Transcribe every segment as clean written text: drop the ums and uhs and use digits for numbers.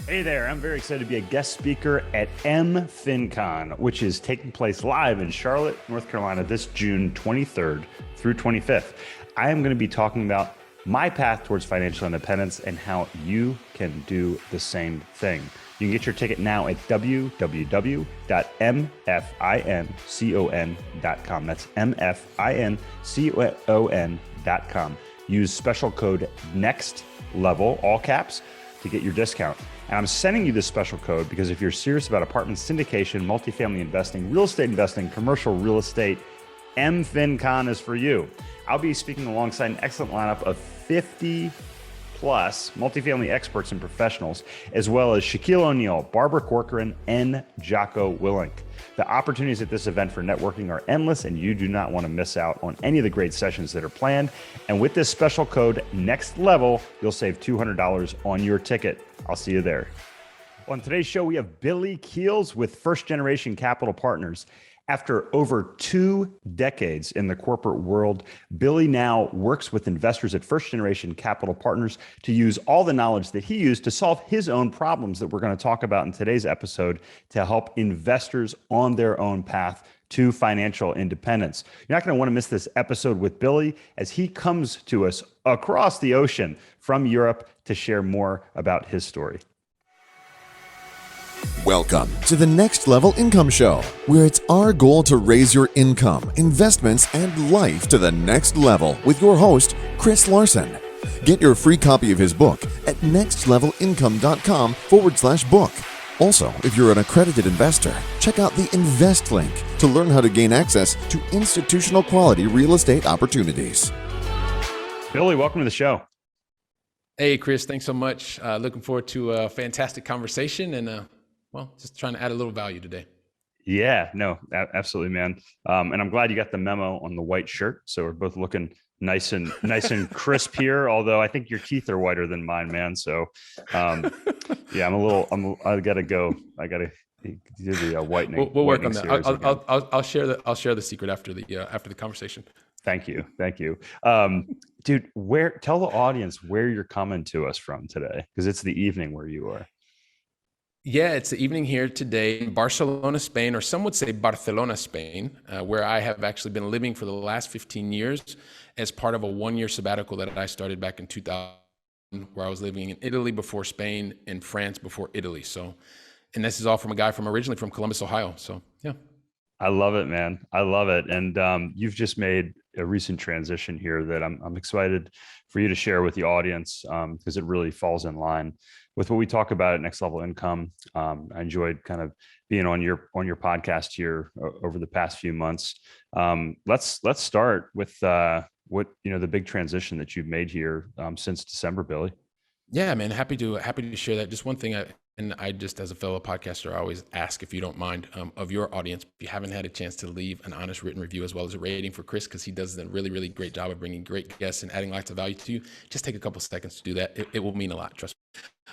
Hey there, I'm very excited to be a guest speaker at FinCon, which is taking place live in Charlotte, North Carolina this June 23rd through 25th. I am going to be talking about my path towards financial independence and how you can do the same thing. You can get your ticket now at www.mfincon.com. That's mfincon.com. Use special code NEXTLEVEL, all caps, to get your discount. And I'm sending you this special code because if you're serious about apartment syndication, multifamily investing, real estate investing, commercial real estate, FinCon is for you. I'll be speaking alongside an excellent lineup of 50 plus multifamily experts and professionals, as well as Shaquille O'Neal, Barbara Corcoran, and Jocko Willink. The opportunities at this event for networking are endless, and you do not want to miss out on any of the great sessions that are planned. And with this special code, Next Level, you'll save $200 on your ticket. I'll see you there. On today's show, we have Billy Keels with First Generation Capital Partners. After over 2 decades in the corporate world, Billy now works with investors at First Generation Capital Partners to use all the knowledge that he used to solve his own problems that we're going to talk about in today's episode to help investors on their own path to financial independence. You're not going to want to miss this episode with Billy as he comes to us across the ocean from Europe to share more about his story. Welcome to the Next Level Income Show, where it's our goal to raise your income, investments, and life to the next level with your host, Chris Larson. Get your free copy of his book at nextlevelincome.com/book. Also, if you're an accredited investor, check out the Invest link to learn how to gain access to institutional quality real estate opportunities. Billy, welcome to the show. Hey, Chris, thanks so much. Looking forward to a fantastic conversation and just trying to add a little value today. Yeah, no, absolutely, man. And I'm glad you got the memo on the white shirt. So we're both looking nice and crisp here. Although I think your teeth are whiter than mine, man. So, yeah, I gotta go. I gotta do the whitening. We'll work on that. I'll share the secret after the conversation. Thank you. Dude, tell the audience where you're coming to us from today, because it's the evening where you are. Yeah, it's the evening here today in Barcelona, Spain, or some would say Barcelona, Spain, where I have actually been living for the last 15 years as part of a 1-year sabbatical that I started back in 2000, where I was living in Italy before Spain and France before Italy. So, and this is all from a guy originally from Columbus, Ohio. So, yeah. I love it, man. I love it. And you've just made a recent transition here that I'm excited for you to share with the audience because it really falls in line with what we talk about at Next Level Income. I enjoyed kind of being on your podcast here over the past few months. Let's start with what the big transition that you've made here since December, Billy. Yeah, man. Happy to share that. Just one thing I just, as a fellow podcaster, I always ask, if you don't mind, of your audience, if you haven't had a chance to leave an honest written review as well as a rating for Chris, because he does a really, really great job of bringing great guests and adding lots of value to you. Just take a couple seconds to do that. It will mean a lot. Trust me.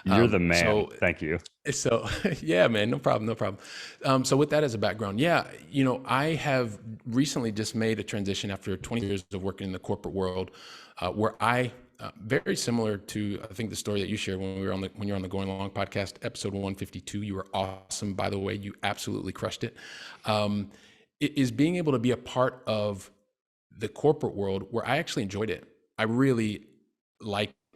You're the man. So, thank you. So yeah, man, no problem. So with that as a background, I have recently just made a transition after 20 years of working in the corporate world, where I, very similar to, I think, the story that you shared when you're on the Going Along podcast, episode 152. You were awesome, by the way. You absolutely crushed it. It is being able to be a part of the corporate world where I actually enjoyed it.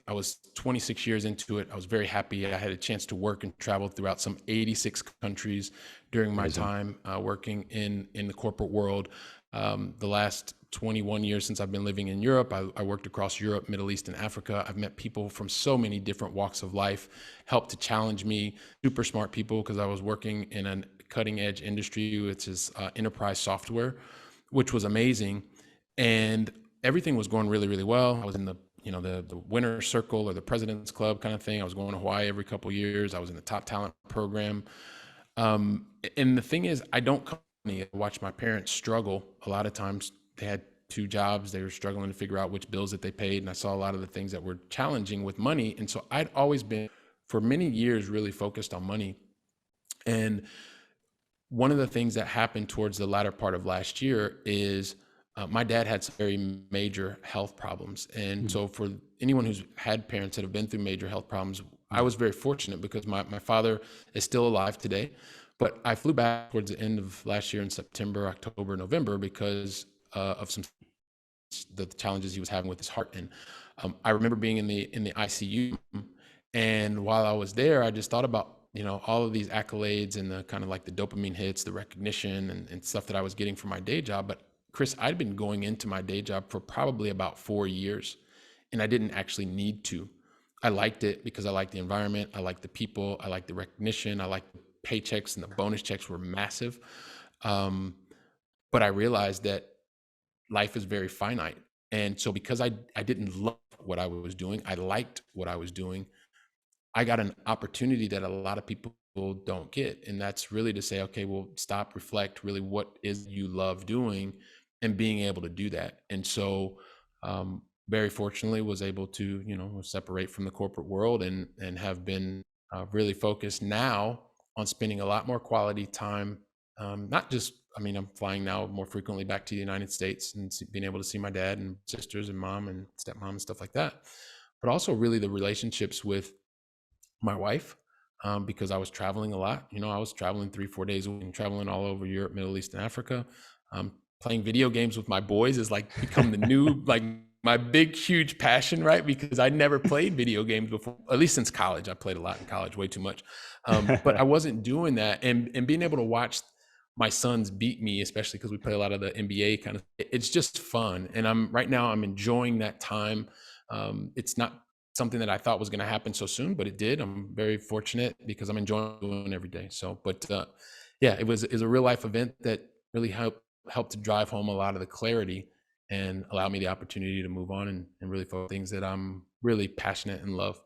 I was 26 years into it. I was very happy. I had a chance to work and travel throughout some 86 countries during my time working in the corporate world. The last 21 years since I've been living in Europe, I worked across Europe, Middle East, and Africa. I've met people from so many different walks of life, helped to challenge me, super smart people, because I was working in a cutting edge industry, which is enterprise software, which was amazing. And everything was going really, really well. I was in the winner's circle or the president's club kind of thing. I was going to Hawaii every couple of years. I was in the top talent program. And the thing is, I watched my parents struggle. A lot of times they had 2 jobs. They were struggling to figure out which bills that they paid. And I saw a lot of the things that were challenging with money. And so I'd always been, for many years, really focused on money. And one of the things that happened towards the latter part of last year is my dad had some very major health problems. And so for anyone who's had parents that have been through major health problems, I was very fortunate because my father is still alive today, but I flew back towards the end of last year in September, October, November because of some the challenges he was having with his heart. And I remember being in the ICU, and while I was there, I just thought about, all of these accolades and the kind of like the dopamine hits, the recognition and stuff that I was getting from my day job. But Chris, I'd been going into my day job for probably about 4 years, and I didn't actually need to. I liked it because I liked the environment, I liked the people, I liked the recognition, I liked the paychecks, and the bonus checks were massive. But I realized that life is very finite. And so because I didn't love what I was doing, I liked what I was doing, I got an opportunity that a lot of people don't get. And that's really to say, okay, well, stop, reflect, really, what is you love doing, and being able to do that. And so, very fortunately was able to, separate from the corporate world and have been really focused now on spending a lot more quality time. Not just, I'm flying now more frequently back to the United States and being able to see my dad and sisters and mom and stepmom and stuff like that. But also really the relationships with my wife, because I was traveling a lot. I was traveling 3-4 days a week and traveling all over Europe, Middle East, and Africa. Playing video games with my boys has like become the new, like my big, huge passion, right? Because I never played video games before, at least since college. I played a lot in college, way too much. But I wasn't doing that. And being able to watch my sons beat me, especially because we play a lot of the NBA kind of, it's just fun. And right now I'm enjoying that time. It's not something that I thought was going to happen so soon, but it did. I'm very fortunate because I'm enjoying doing it every day. So, but yeah, it was a real life event that really helped to drive home a lot of the clarity and allow me the opportunity to move on and really focus on things that I'm really passionate and love.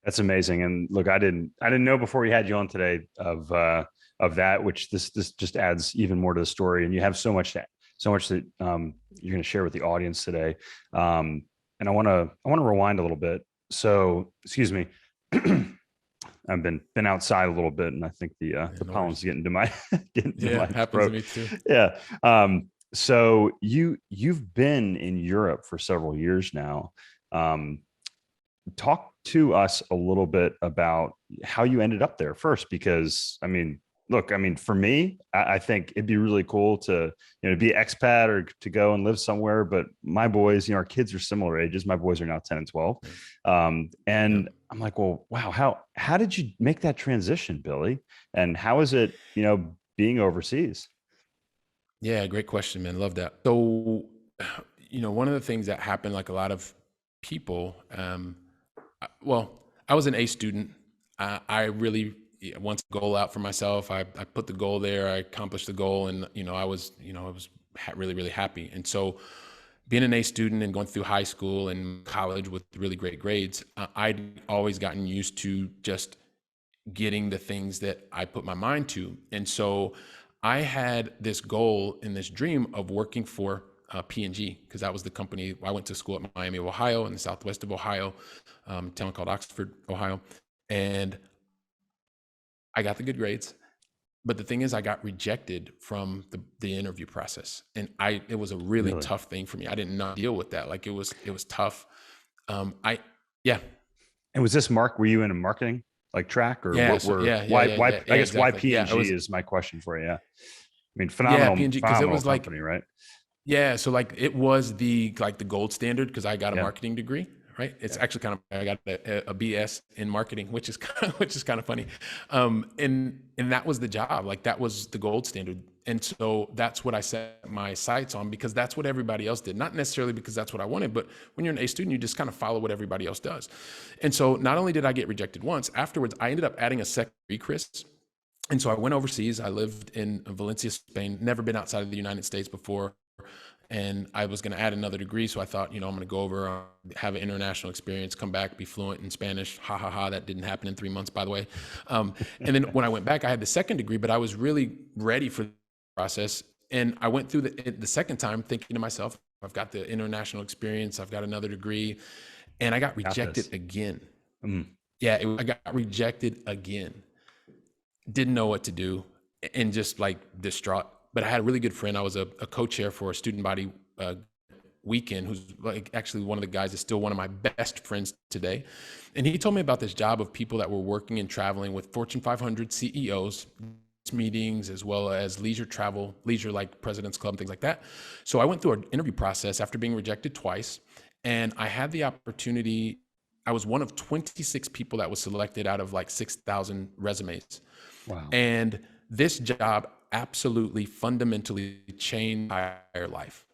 That's amazing. And look, I didn't know before we had you on today of that, which this just adds even more to the story. And you have so much that you're going to share with the audience today. And I want to rewind a little bit. So, excuse me. I've been outside a little bit, and I think the pollen's getting to my my happens throat. to me too. Yeah. So you've been in Europe for several years now. Talk to us a little bit about how you ended up there first, because look, for me, I think it'd be really cool to, to be expat or to go and live somewhere. But my boys, our kids are similar ages. My boys are now 10 and 12. And I'm like, well, wow, how did you make that transition, Billy? And how is it, being overseas? Yeah, great question, man. Love that. So, one of the things that happened, like a lot of people, I was an A student. I really once a goal out for myself. I put the goal there. I accomplished the goal, and I was really, really happy. And so, being an A student and going through high school and college with really great grades, I'd always gotten used to just getting the things that I put my mind to. And so, I had this goal and this dream of working for P&G, because that was the company. I went to school at Miami of Ohio in the southwest of Ohio, a town called Oxford, Ohio. And I got the good grades. But the thing is, I got rejected from the interview process. And it was a really tough thing for me. I didn't know how to deal with that. Like it was tough. Yeah. And was this were you in a marketing track, or why I guess why P&G is my question for you. Yeah. Phenomenal. P&G, because it was company, right? Yeah. So it was the gold standard, because I got a marketing degree, right? It's actually I got a BS in marketing, which is kind of funny. And that was the job. That was the gold standard. And so that's what I set my sights on, because that's what everybody else did. Not necessarily because that's what I wanted, but when you're an A student, you just kind of follow what everybody else does. And so not only did I get rejected once, afterwards, I ended up adding a second degree, Chris. And so I went overseas. I lived in Valencia, Spain, never been outside of the United States before. And I was going to add another degree. So I thought, I'm going to go over, have an international experience, come back, be fluent in Spanish. That didn't happen in 3 months, by the way. And then when I went back, I had the second degree, but I was really ready for the process. And I went through the second time thinking to myself, I've got the international experience, I've got another degree, and I got rejected again. Yeah, I got rejected again. Didn't know what to do, and just distraught. But I had a really good friend. I was a co-chair for a student body weekend, who's like actually one of the guys that's still one of my best friends today. And he told me about this job of people that were working and traveling with Fortune 500 CEOs, meetings, as well as leisure travel, leisure like President's Club, things like that. So I went through an interview process after being rejected twice. And I had the opportunity. I was one of 26 people that was selected out of like 6,000 resumes. Wow. And this job absolutely fundamentally changed my entire life,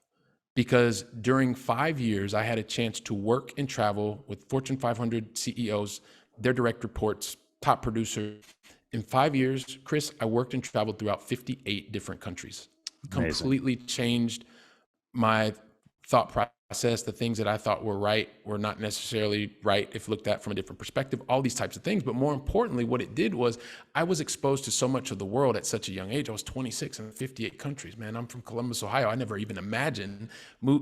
because during 5 years, I had a chance to work and travel with Fortune 500 CEOs, their direct reports, top producers. In 5 years, Chris, I worked and traveled throughout 58 different countries. Amazing. Completely changed my thought process. The things that I thought were right were not necessarily right if looked at from a different perspective, all these types of things. But more importantly, what it did was I was exposed to so much of the world at such a young age. I was 26 in 58 countries, man. I'm from Columbus, Ohio. I never even imagined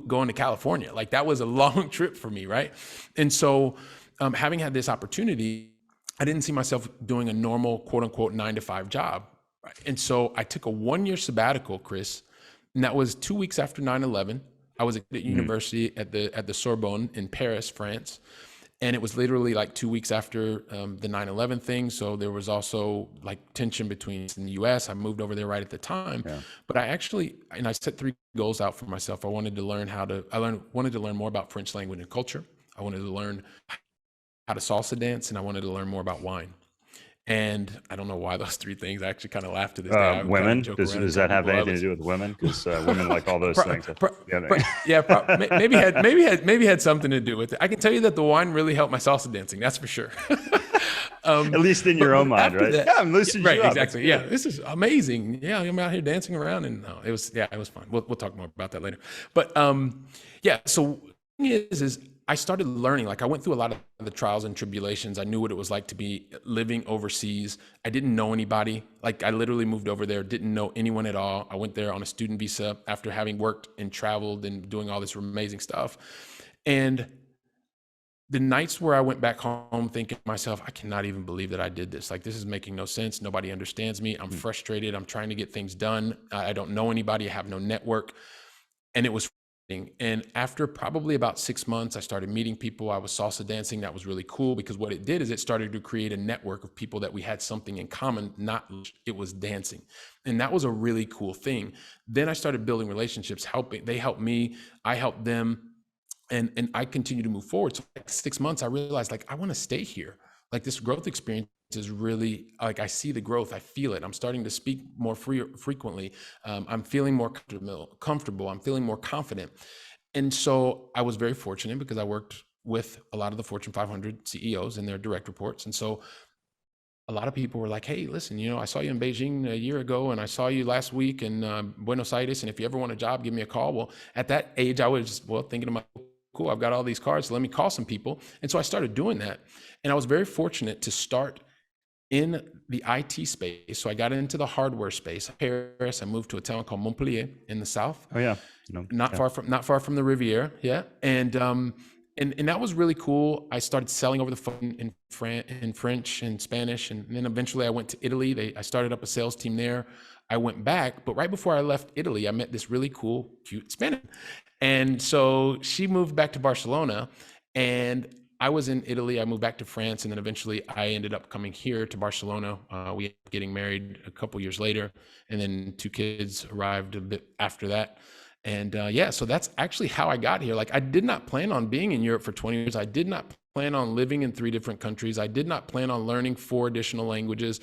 going to California. Like, that was a long trip for me, right? And so having had this opportunity, I didn't see myself doing a normal, quote unquote, 9-to-5 job. Right? And so I took a 1-year sabbatical, Chris, and that was 2 weeks after 9/11. I was at university at the Sorbonne in Paris, France. And it was literally like 2 weeks after the 9/11 thing. So there was also like tension between in the US. I moved over there right at the time. Yeah. But I set 3 goals out for myself. I wanted to learn wanted to learn more about French language and culture. I wanted to learn how to salsa dance, and I wanted to learn more about wine. And I don't know why those 3 things. I actually kind of laugh to this day. Women? Does that have anything to do with women? Because women like all those things. Maybe had something to do with it. I can tell you that the wine really helped my salsa dancing. That's for sure. At least in your own mind, right? Yeah, I'm loosening you up. Right, exactly. Yeah, this is amazing. Yeah, I'm out here dancing around, and it was fun. We'll talk more about that later. But so the thing is I started learning. Like, I went through a lot of the trials and tribulations. I knew what it was like to be living overseas. I didn't know anybody. Like, I literally moved over there, didn't know anyone at all. I went there on a student visa after having worked and traveled and doing all this amazing stuff. And the nights where I went back home thinking to myself, I cannot even believe that I did this. Like, this is making no sense. Nobody understands me. I'm frustrated. I'm trying to get things done. I don't know anybody. I have no network. And it was. And after probably about 6 months, I started meeting people. I was salsa dancing. That was really cool, because what it did is it started to create a network of people that we had something in common, it was dancing. And that was a really cool thing. Then I started building relationships, they helped me, I helped them. And I continued to move forward. So like 6 months, I realized, like, I want to stay here. Like, this growth experience is really, like, I see the growth, I feel it. I'm starting to speak more frequently. I'm feeling more comfortable. I'm feeling more confident. And so I was very fortunate, because I worked with a lot of the Fortune 500 CEOs and their direct reports. And so a lot of people were like, hey, listen, I saw you in Beijing a year ago, and I saw you last week in Buenos Aires. And if you ever want a job, give me a call. Well, at that age, I was thinking to myself, cool, I've got all these cards, so let me call some people. And so I started doing that. And I was very fortunate to start in the IT space. So I got into the hardware space. Paris, I moved to a town called Montpellier in the south. Oh yeah. Not far from the Riviera. Yeah. And that was really cool. I started selling over the phone in French and Spanish. And then eventually I went to Italy. I started up a sales team there. I went back, but right before I left Italy, I met this really cool, cute Spanish. And so she moved back to Barcelona, and I was in Italy. I moved back to France, and then eventually I ended up coming here to Barcelona. We ended up getting married a couple years later, and then 2 kids arrived a bit after that. And so that's actually how I got here. Like, I did not plan on being in Europe for 20 years. I did not plan on living in 3 different countries. I did not plan on learning 4 additional languages.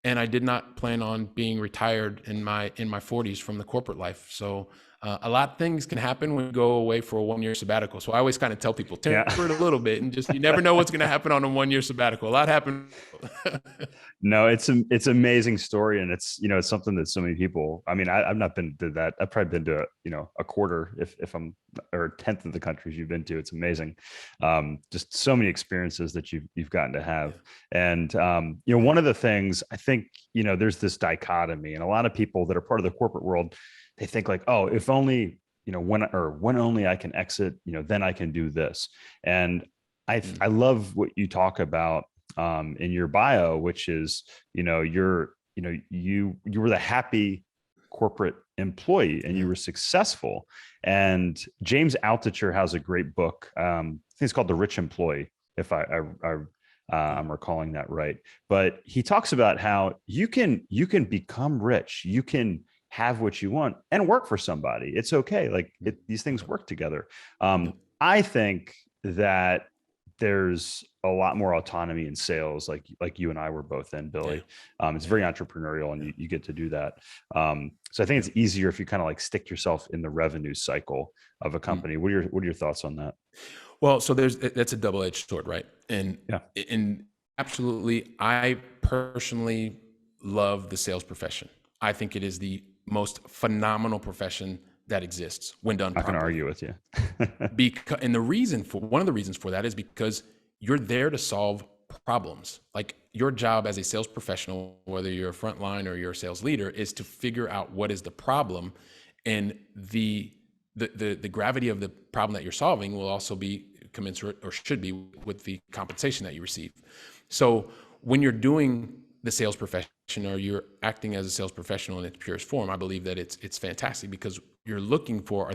And I did not plan on being retired in my 40s from the corporate life. So a lot of things can happen when you go away for a 1-year sabbatical. So I always kind of tell people, temper it a little bit, and just, you never know what's going to happen on a 1-year sabbatical. A lot happened. No, it's amazing story. And it's something that so many people, I mean, I've not been to that. I've probably been to, a quarter if I'm, or a tenth of the countries you've been to. It's amazing. Just so many experiences that you've gotten to have. And, one of the things I think, there's this dichotomy, and a lot of people that are part of the corporate world, they think like, oh, if only, when only I can exit, then I can do this. And I love what you talk about in your bio, which is, you were the happy corporate employee and you were successful. And James Altucher has a great book. I think it's called The Rich Employee, if I'm recalling that right. But he talks about how you can become rich. You can have what you want and work for somebody. It's okay. Like these things work together. I think that there's a lot more autonomy in sales, like you and I were both in, Billy. It's very entrepreneurial, and you get to do that. So I think it's easier if you kind of like stick yourself in the revenue cycle of a company. What are your thoughts on that? Well, so that's a double-edged sword, right? And absolutely, I personally love the sales profession. I think it is the most phenomenal profession that exists when done properly. I can argue with you. And one of the reasons for that is because you're there to solve problems. Like your job as a sales professional, whether you're a frontline or you're a sales leader, is to figure out what is the problem, and the gravity of the problem that you're solving will also be commensurate, or should be, with the compensation that you receive. So when you're doing the sales profession, or you're acting as a sales professional in its purest form, I believe that it's fantastic, because you're looking for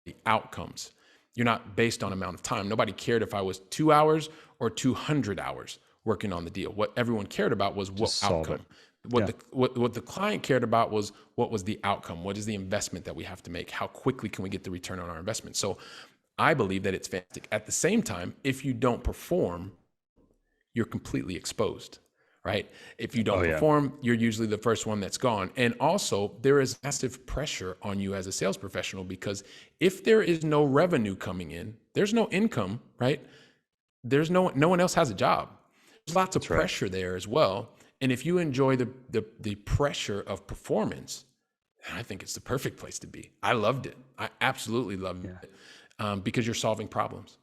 the outcomes. You're not based on amount of time. Nobody cared if I was 2 hours or 200 hours working on the deal. What everyone cared about was what outcome. What the client cared about was what was the outcome? What is the investment that we have to make? How quickly can we get the return on our investment? So I believe that it's fantastic. At the same time, if you don't perform, you're completely exposed, right? If you don't perform, you're usually the first one that's gone. And also, there is massive pressure on you as a sales professional, because if there is no revenue coming in, there's no income, right? There's no one else has a job. There's lots of pressure there as well. And if you enjoy the pressure of performance, I think it's the perfect place to be. I loved it. I absolutely loved it, because you're solving problems.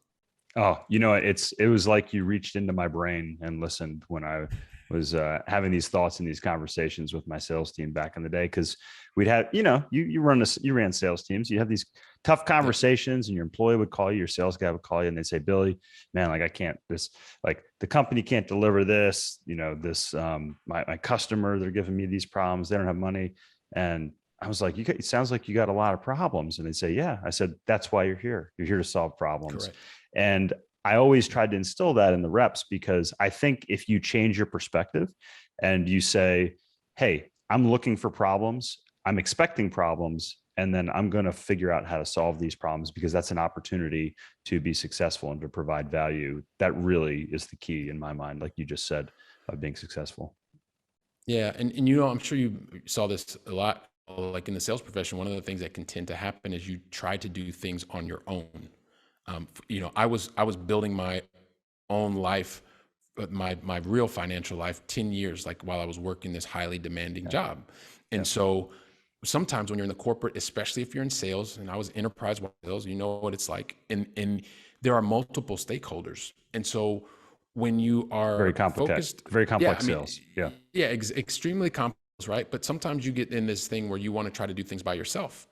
Oh, it was like you reached into my brain and listened when I was having these thoughts and these conversations with my sales team back in the day. Cause we'd have, you ran sales teams, you have these tough conversations, and your employee would call you, your sales guy would call you, and they'd say, Billy, man, like the company can't deliver this, my customer, they're giving me these problems. They don't have money. And I was like, it sounds like you got a lot of problems. And they'd say, yeah. I said, that's why you're here. You're here to solve problems. Correct. And I always tried to instill that in the reps, because I think if you change your perspective and you say, hey, I'm looking for problems, I'm expecting problems, and then I'm going to figure out how to solve these problems, because that's an opportunity to be successful and to provide value. That really is the key in my mind, like you just said, of being successful. Yeah. And I'm sure you saw this a lot, like in the sales profession. One of the things that can tend to happen is you try to do things on your own. I was building my own life, my real financial life, 10 years, like while I was working this highly demanding job. And so sometimes when you're in the corporate, especially if you're in sales, and I was enterprise sales, you know what it's like. And there are multiple stakeholders. And so when you are very complex sales. Extremely complex, right? But sometimes you get in this thing where you want to try to do things by yourself.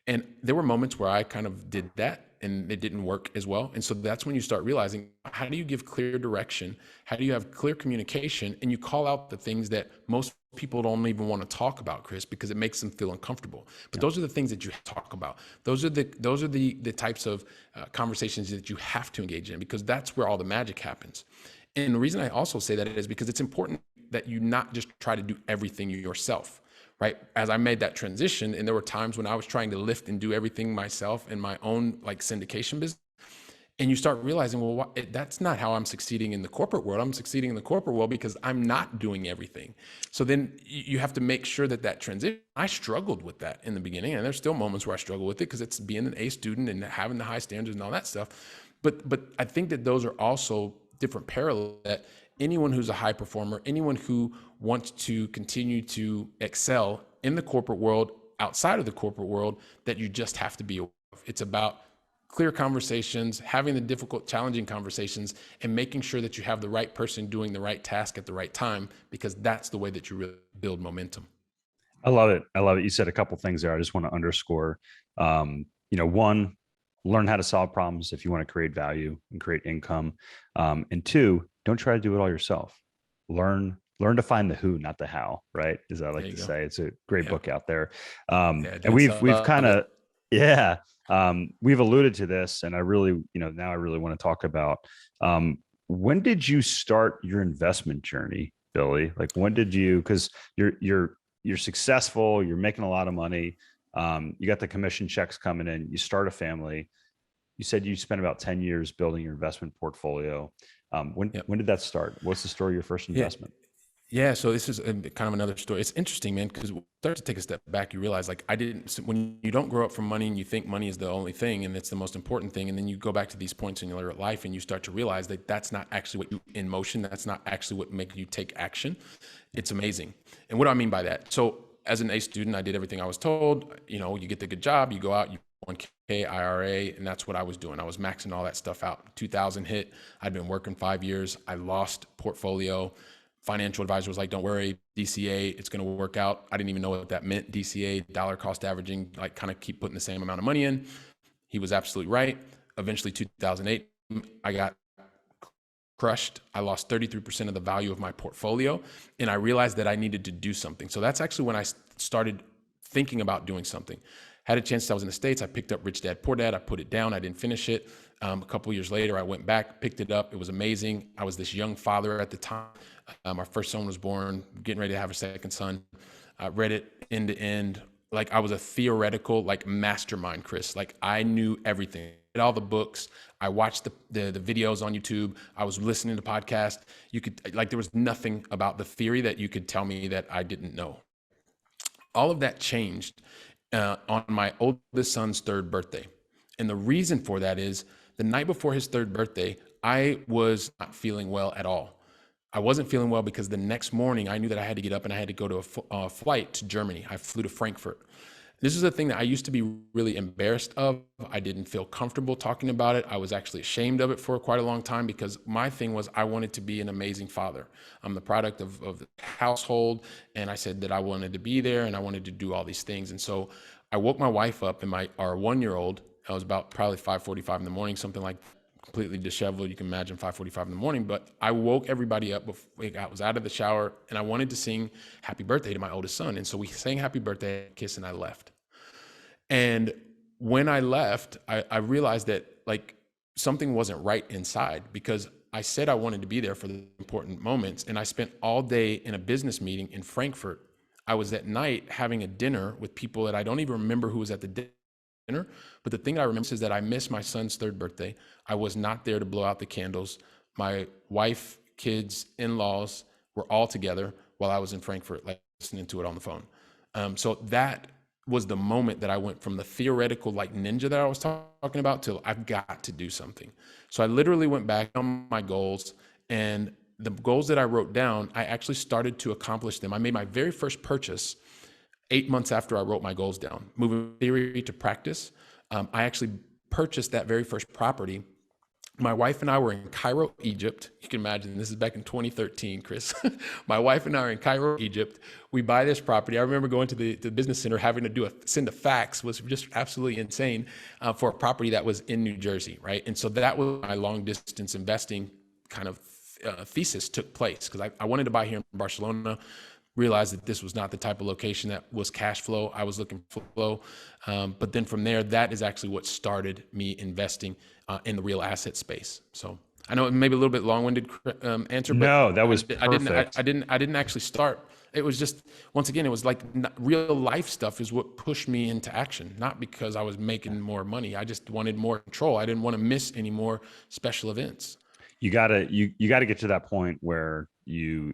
And there were moments where I kind of did that, and it didn't work as well. And so that's when you start realizing, how do you give clear direction? How do you have clear communication? And you call out the things that most people don't even want to talk about, Chris, because it makes them feel uncomfortable. But those are the things that you talk about. Those are the types of conversations that you have to engage in, because that's where all the magic happens. And the reason I also say that is because it's important that you not just try to do everything yourself. Right. As I made that transition, and there were times when I was trying to lift and do everything myself in my own like syndication business. And you start realizing, well, that's not how I'm succeeding in the corporate world. I'm succeeding in the corporate world because I'm not doing everything. So then you have to make sure that transition, I struggled with that in the beginning. And there's still moments where I struggle with it, because it's being an A student and having the high standards and all that stuff. But I think that those are also different parallels, that anyone who's a high performer, anyone who wants to continue to excel in the corporate world, outside of the corporate world, that you just have to be aware of. It's about clear conversations, having the difficult, challenging conversations, and making sure that you have the right person doing the right task at the right time, because that's the way that you really build momentum. I love it. You said a couple things there I just want to underscore. One, learn how to solve problems if you want to create value and create income. And two, don't try to do it all yourself. Learn Learn to find the who, not the how, right? As I There like you to go. say, it's a great Yeah. book out there. Yeah, And dude. we've So kind love it. of, yeah, we've alluded to this, and I really, now I really want to talk about, when did you start your investment journey, Billy? Like, when did you, because you're successful, you're making a lot of money, you got the commission checks coming in, you start a family. You said you spent about 10 years building your investment portfolio. Yep. When did that start? What's the story of your first Yeah. investment? Yeah, so this is kind of another story. It's interesting, man, because when you start to take a step back, you realize like when you don't grow up from money and you think money is the only thing and it's the most important thing, and then you go back to these points in your life and you start to realize that that's not actually what you in motion. That's not actually what makes you take action. It's amazing. And what do I mean by that? So as an A student, I did everything I was told. You get the good job, you go out, you 1K IRA, and that's what I was doing. I was maxing all that stuff out. 2000 hit. I'd been working 5 years. I lost portfolio. Financial advisor was like, don't worry, DCA, it's going to work out. I didn't even know what that meant. DCA, dollar cost averaging, like kind of keep putting the same amount of money in. He was absolutely right. Eventually, 2008, I got crushed. I lost 33% of the value of my portfolio. And I realized that I needed to do something. So that's actually when I started thinking about doing something. Had a chance. I was in the States. I picked up Rich Dad, Poor Dad. I put it down. I didn't finish it. A couple of years later, I went back, picked it up. It was amazing. I was this young father at the time. Our first son was born, getting ready to have a second son. I read it end to end. Like I was a theoretical, like mastermind, Chris. Like I knew everything. Read all the books. I watched the videos on YouTube. I was listening to podcasts. You could like there was nothing about the theory that you could tell me that I didn't know. All of that changed on my oldest son's third birthday. And the reason for that is the night before his third birthday, I was not feeling well at all. I wasn't feeling well because the next morning I knew that I had to get up and I had to go to a flight to Germany. I flew to Frankfurt. This is a thing that I used to be really embarrassed of. I didn't feel comfortable talking about it. I was actually ashamed of it for quite a long time because my thing was I wanted to be an amazing father. I'm the product of the household, and I said that I wanted to be there and I wanted to do all these things. And so I woke my wife up and our 1-year-old. I was about probably 5:45 in the morning, something like completely disheveled. You can imagine 5:45 in the morning, but I woke everybody up before I was out of the shower and I wanted to sing happy birthday to my oldest son. And so we sang happy birthday, kiss, and I left. And when I left, I realized that like something wasn't right inside because I said I wanted to be there for the important moments. And I spent all day in a business meeting in Frankfurt. I was at night having a dinner with people that I don't even remember who was at the dinner. But the thing that I remember is that I missed my son's third birthday. I was not there to blow out the candles. My wife, kids, in-laws were all together while I was in Frankfurt, like listening to it on the phone. So that was the moment that I went from the theoretical like ninja that I was talking about to I've got to do something. So I literally went back on my goals, and the goals that I wrote down, I actually started to accomplish them. I made my very first purchase 8 months after I wrote my goals down, moving theory to practice. I actually purchased that very first property. My wife and I were in Cairo, Egypt. You can imagine this is back in 2013, Chris. My wife and I are in Cairo, Egypt. We buy this property. I remember going to the business center, having to send a fax was just absolutely insane for a property that was in New Jersey, right? And so that was my long distance investing kind of thesis took place because I wanted to buy here in Barcelona. Realized that this was not the type of location that was cash flow. I was looking for flow. But then from there, that is actually what started me investing in the real asset space. So I know it may be a little bit long-winded answer, but No, that was I didn't, perfect. I didn't actually start. It was just, once again, it was like real life stuff is what pushed me into action, not because I was making more money. I just wanted more control. I didn't want to miss any more special events. You gotta get to that point where you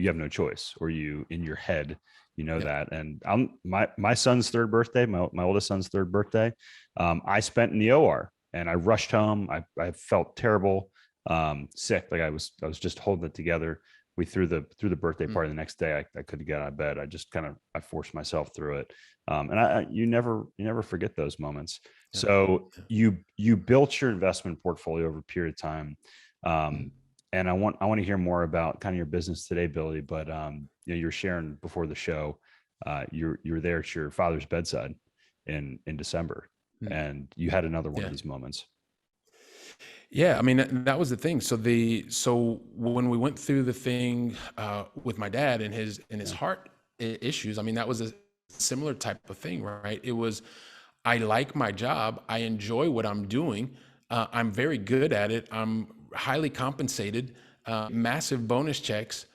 have no choice, or you in your head Yeah. that. And my son's third birthday, my oldest son's third birthday, I spent in the OR, and I rushed home. I felt terrible, sick, like I was just holding it together. We threw the birthday party the next day. I couldn't get out of bed. I forced myself through it. And you never forget those moments. Yeah. So Yeah. you built your investment portfolio over a period of time. Mhm. And I want to hear more about kind of your business today, Billy. But you're sharing before the show, you're there at your father's bedside in December, Mhm. and you had another one of Yeah. these moments. Yeah, I mean that was the thing. So when we went through the thing with my dad and his Yeah. heart issues, I mean that was a similar type of thing, right? It was, I like my job, I enjoy what I'm doing, I'm very good at it, I'm highly compensated, massive bonus checks,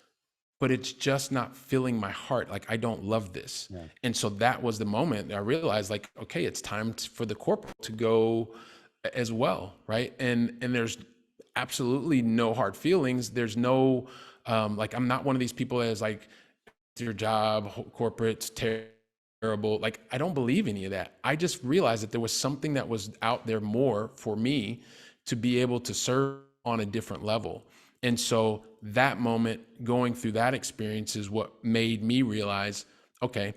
but it's just not filling my heart. Like I don't love this. Yeah. And so that was the moment I realized, like, okay, it's time for the corporate to go as well, right? And there's absolutely no hard feelings. There's no like, I'm not one of these people that is like, your job, corporate's terrible. Like I don't believe any of that. I just realized that there was something that was out there more for me to be able to serve on a different level. And so that moment, going through that experience, is what made me realize, okay,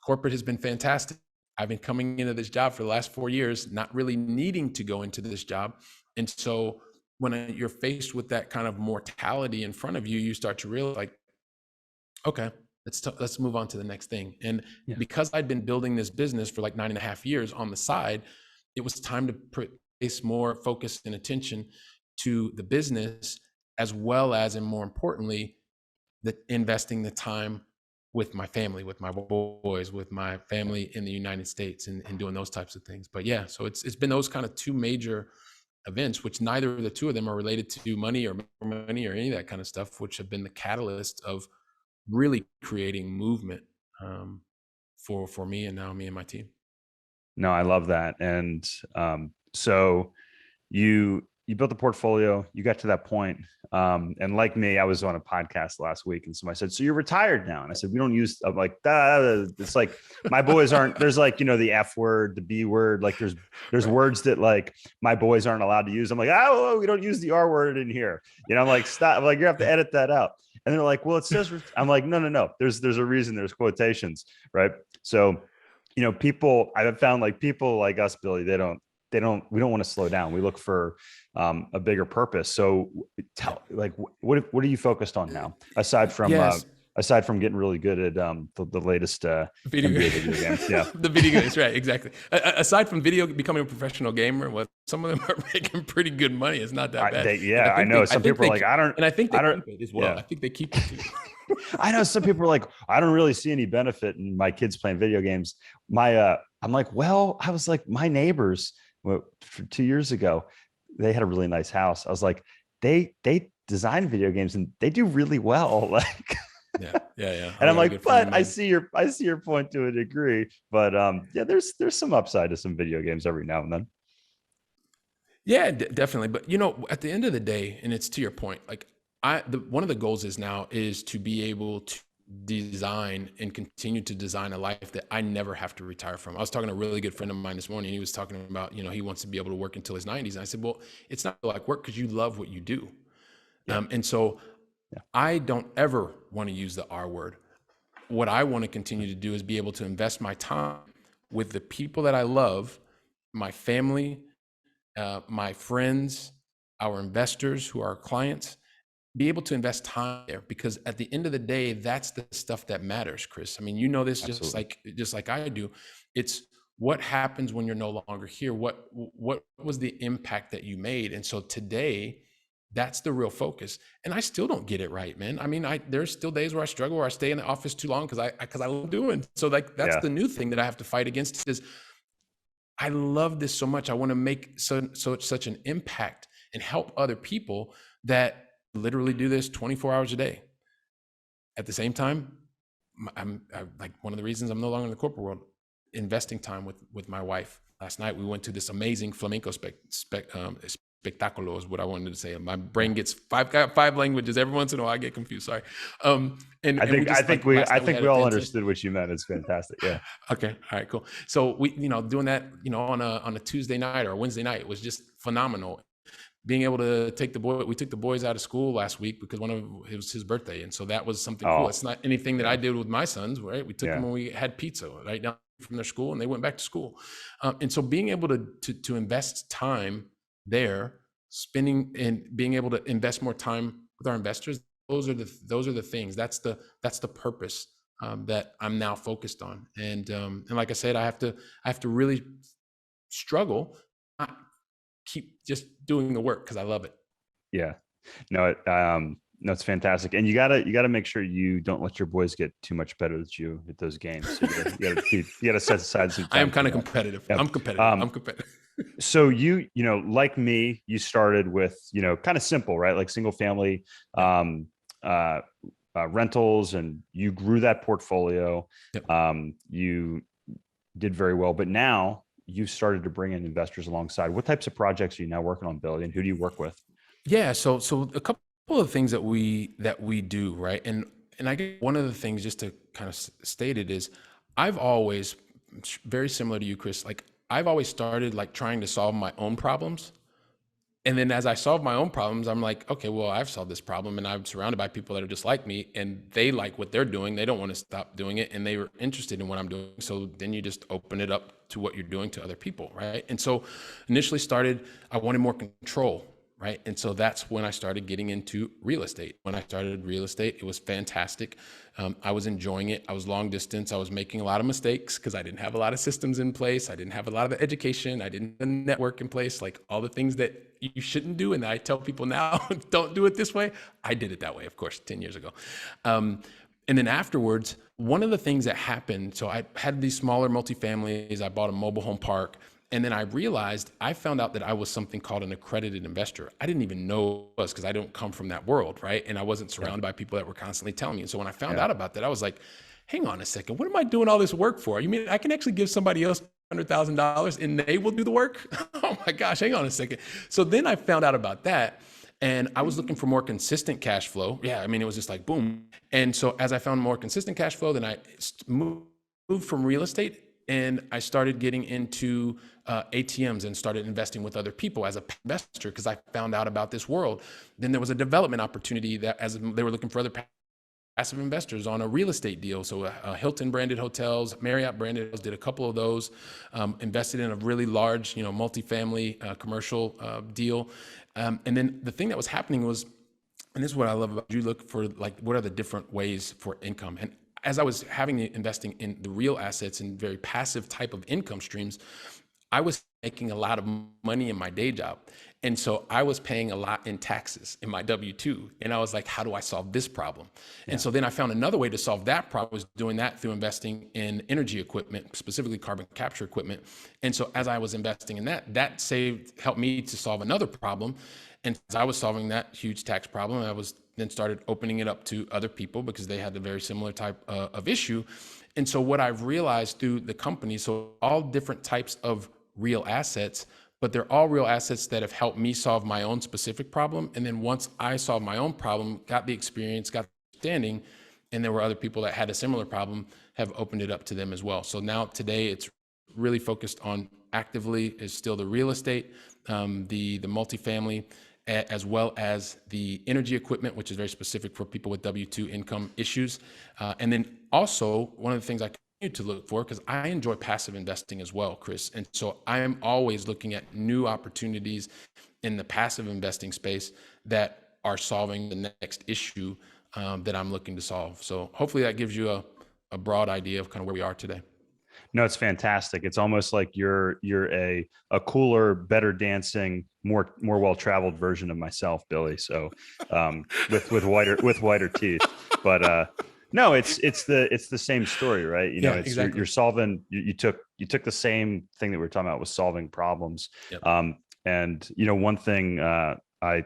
corporate has been fantastic. I've been coming into this job for the last 4 years, not really needing to go into this job. And so when you're faced with that kind of mortality in front of you, you start to realize, like, okay, let's move on to the next thing. And Yeah. because I'd been building this business for like 9.5 years on the side, it was time to place more focus and attention to the business, as well as, and more importantly, the investing the time with my family, with my boys, with my family in the United States, and doing those types of things. But yeah, so it's been those kind of two major events, which neither of the two of them are related to money or any of that kind of stuff, which have been the catalyst of really creating movement, for me, and now me and my team. No, I love that. And so you built a portfolio, you got to that point. And like me, I was on a podcast last week and somebody said, so you're retired now. And I said, we don't use, I'm like, it's like, my boys aren't, there's like, the F word, the B word, like there's Right. words that like my boys aren't allowed to use. I'm like, oh, we don't use the R word in here. I'm like, stop. I'm like, you have to edit that out. And they're like, well, it says, I'm like, no. There's a reason there's quotations, right? So, people, I've found like people like us, Billy, we don't want to slow down. We look for a bigger purpose. So like, what are you focused on now Yes. aside from getting really good at the latest Video, NBA video game? Yeah. the video games, right? Exactly. Aside from becoming a professional gamer, well, some of them are making pretty good money. It's not that bad. I know some people are like, and I think they I don't, keep it as well. yeah. I think they keep it too. I know some people are like, I don't really see any benefit in my kids playing video games. I'm like, well, I was like, my neighbors, for 2 years ago, they had a really nice house. I was like, they design video games and they do really well. Like, Yeah. and I'm like, but I see your point to a degree. But yeah, there's some upside to some video games every now and then. Yeah, definitely. But at the end of the day, and it's to your point, like one of the goals is to be able to design and continue to design a life that I never have to retire from. I was talking to a really good friend of mine this morning. And he was talking about, he wants to be able to work until his 90s. And I said, well, it's not like work because you love what you do. Yeah. And so Yeah. I don't ever want to use the R word. What I want to continue to do is be able to invest my time with the people that I love, my family, my friends, our investors who are our clients, be able to invest time there, because at the end of the day, that's the stuff that matters, Chris. I mean, this Absolutely. just like I do. It's what happens when you're no longer here. What was the impact that you made? And so today, that's the real focus. And I still don't get it right, man. I mean, there's still days where I struggle, where I stay in the office too long because I love doing. So like that's Yeah. the new thing that I have to fight against is I love this so much. I want to make such an impact and help other people that literally do this 24 hours a day. At the same time, I'm like, one of the reasons I'm no longer in the corporate world, investing time with my wife. Last night we went to this amazing flamenco spectacular is what I wanted to say. My brain gets five languages. Every once in a while I get confused. Sorry. And I think we all understood what you meant. It's fantastic. Yeah. Okay. All right, cool. So we, doing that, on a Tuesday night or a Wednesday night was just phenomenal. Being able to we took the boys out of school last week because it was his birthday. And so that was something cool. It's not anything that I did with my sons, right? We took them when we had pizza right down from their school and they went back to school. And so being able to invest time there, spending and being able to invest more time with our investors, those are the things. That's the purpose that I'm now focused on. And like I said, I have to really struggle, keep just doing the work because I love it. Yeah. No, no, it's fantastic. And you gotta make sure you don't let your boys get too much better than you at those games. So you gotta set aside some I am time for kind of that. competitive. Yep. I'm competitive. Um, I'm competitive. so like me, you started with, kind of simple, right? Like single family, Yep. um, uh, rentals, and you grew that portfolio. Yep. You did very well, but now you've started to bring in investors alongside. What types of projects are you now working on, Billy, and who do you work with? Yeah. So a couple of things that we do, right? And I guess one of the things, just to kind of state it, is I've always, very similar to you, Chris, like I've always started like trying to solve my own problems. And then as I solve my own problems, I'm like, okay, well, I've solved this problem and I'm surrounded by people that are just like me and they like what they're doing. They don't want to stop doing it and they were interested in what I'm doing. So then you just open it up to what you're doing to other people, right? And so initially started, I wanted more control, right? And so that's when I started getting into real estate. When I started real estate, it was fantastic. I was enjoying it. I was long distance. I was making a lot of mistakes because I didn't have a lot of systems in place. I didn't have a lot of the education. I didn't have a network in place, like all the things that you shouldn't do. And I tell people now, don't do it this way. I did it that way, of course, 10 years ago. And then afterwards, one of the things that happened, so I had these smaller multifamilies. I bought a mobile home park. And then I found out that I was something called an accredited investor. I didn't even know it was because I don't come from that world, right? And I wasn't surrounded by people that were constantly telling me. And so when I found out about that, I was like, hang on a second, what am I doing all this work for? You mean I can actually give somebody else $100,000 and they will do the work? Oh my gosh, hang on a second. So then I found out about that. And I was looking for more consistent cash flow. Yeah, I mean, it was just like boom. And so as I found more consistent cash flow, then I moved from real estate and I started getting into ATMs and started investing with other people as a investor because I found out about this world. Then there was a development opportunity that as they were looking for other passive investors on a real estate deal. So Hilton branded hotels, Marriott branded hotels, did a couple of those, invested in a really large, multifamily commercial deal. And then the thing that was happening was, and this is what I love about you, look for like, what are the different ways for income? And as I was investing in the real assets and very passive type of income streams, I was making a lot of money in my day job. And so I was paying a lot in taxes in my W-2. And I was like, how do I solve this problem? Yeah. And so then I found another way to solve that problem, was doing that through investing in energy equipment, specifically carbon capture equipment. And so as I was investing in that helped me to solve another problem. And as I was solving that huge tax problem, I was then started opening it up to other people because they had a very similar type of issue. And so what I've realized through the company, so all different types of real assets, but they're all real assets that have helped me solve my own specific problem. And then once I solved my own problem, got the experience, got the understanding, and there were other people that had a similar problem, have opened it up to them as well. So now today it's really focused on, actively is still the real estate, the multifamily, as well as the energy equipment, which is very specific for people with W-2 income issues. And then also one of the things I continue to look for, because I enjoy passive investing as well, Chris. And so I am always looking at new opportunities in the passive investing space that are solving the next issue that I'm looking to solve. So hopefully that gives you a broad idea of kind of where we are today. No, it's fantastic. It's almost like you're a cooler, better dancing, more well-traveled version of myself, Billy. So with whiter teeth. But no, it's the same story, right? Yeah, it's exactly. you're solving. You took the same thing that we were talking about, was solving problems. Yep. And one thing I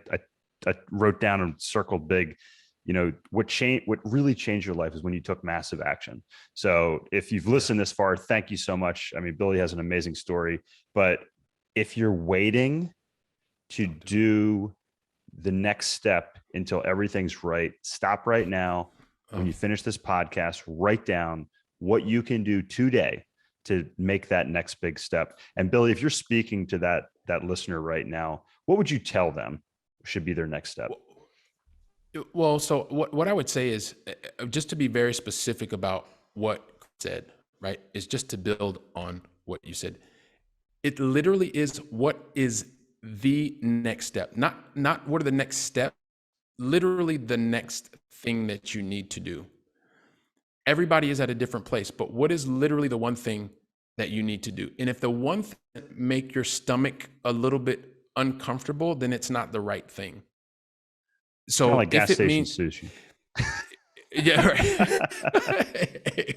wrote down and circled big. What really changed your life is when you took massive action. So if you've listened this far, thank you so much. I mean, Billy has an amazing story, but if you're waiting to do the next step until everything's right, stop right now. When you finish this podcast, write down what you can do today to make that next big step. And Billy, if you're speaking to that listener right now, what would you tell them should be their next step? Well, so what I would say is, just to be very specific about what you said, right, is just to build on what you said. It literally is, what is the next step? Not what are the next steps, literally the next thing that you need to do. Everybody is at a different place, but what is literally the one thing that you need to do? And if the one thing that make your stomach a little bit uncomfortable, then it's not the right thing. So Kind of like gas if it station means, sushi. yeah, right.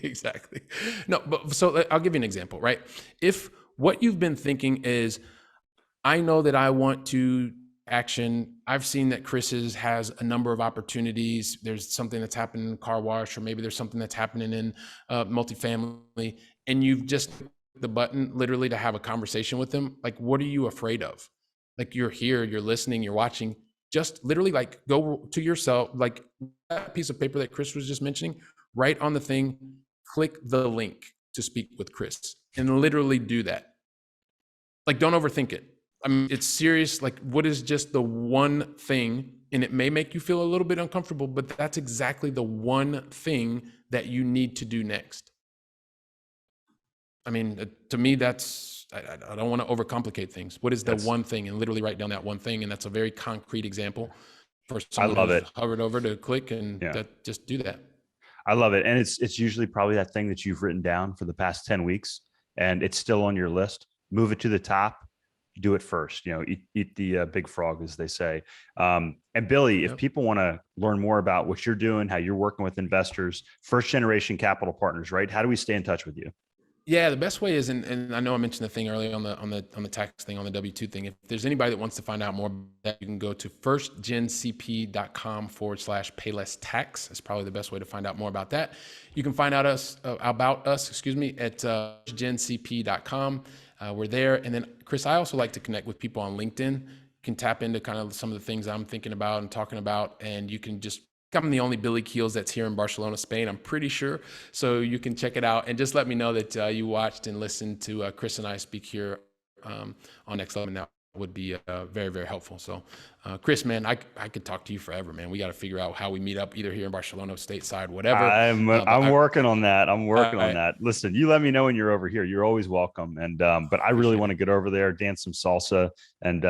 Exactly. No, but so I'll give you an example, right? If what you've been thinking is, I know that I want to action. I've seen that Chris's has a number of opportunities. There's something that's happening in car wash, or maybe there's something that's happening in multifamily, and you've just the button literally to have a conversation with them. Like, what are you afraid of? Like, you're here, you're listening, you're watching. Just literally like go to yourself, like that piece of paper that Chris was just mentioning, write on the thing, click the link to speak with Chris, and literally do that. Like, don't overthink it. I mean, it's serious. Like, what is just the one thing, and it may make you feel a little bit uncomfortable, but that's exactly the one thing that you need to do next. I mean, to me, that's, I don't want to overcomplicate things. What is the one thing? And literally write down that one thing. And that's a very concrete example for someone who's hovered over to click and just do that. I love it. And it's usually probably that thing that you've written down for the past 10 weeks and it's still on your list. Move it to the top, do it first, eat the big frog, as they say. And Billy, if people want to learn more about what you're doing, how you're working with investors, first generation capital partners, right? How do we stay in touch with you? Yeah, the best way is, and I know I mentioned the thing earlier on the tax thing, on the W-2 thing. If there's anybody that wants to find out more about that, you can go to firstgencp.com/paylesstax. That's probably the best way to find out more about that. You can find out about us at firstgencp.com. We're there. And then Chris, I also like to connect with people on LinkedIn. You can tap into kind of some of the things I'm thinking about and talking about, and you can just, I'm the only Billy Keels that's here in Barcelona, Spain, I'm pretty sure. So you can check it out and just let me know that you watched and listened to Chris and I speak here on Next Level Now. Would be very, very helpful. So Chris, man, I could talk to you forever, man. We got to figure out how we meet up, either here in Barcelona, stateside, whatever. I'm working on that. I'm working on that. Listen, you let me know when you're over here. You're always welcome. And but I really want to get over there, dance some salsa, and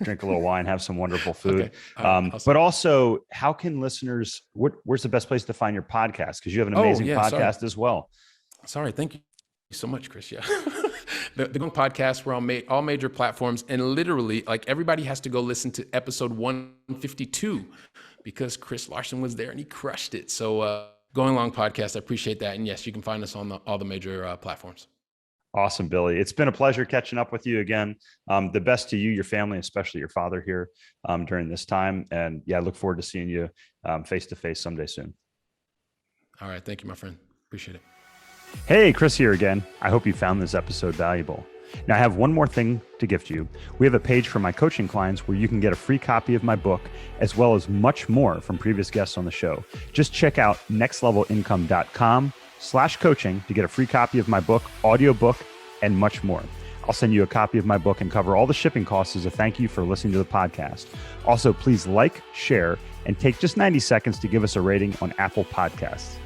drink a little wine, have some wonderful food. Okay. Awesome. But also, how can listeners? Where's the best place to find your podcast? Because you have an amazing podcast as well. Sorry, thank you so much, Chris. Yeah. The Going Podcast, we're on all major platforms, and literally, like, everybody has to go listen to episode 152 because Chris Larson was there and he crushed it. So Going Long Podcast, I appreciate that. And yes, you can find us on all the major platforms. Awesome, Billy. It's been a pleasure catching up with you again. The best to you, your family, especially your father here during this time. And yeah, I look forward to seeing you face to face someday soon. All right. Thank you, my friend. Appreciate it. Hey, Chris here again. I hope you found this episode valuable. Now, I have one more thing to gift you. We have a page for my coaching clients where you can get a free copy of my book, as well as much more from previous guests on the show. Just check out nextlevelincome.com/coaching to get a free copy of my book, audiobook, and much more. I'll send you a copy of my book and cover all the shipping costs as a thank you for listening to the podcast. Also, please like, share, and take just 90 seconds to give us a rating on Apple Podcasts.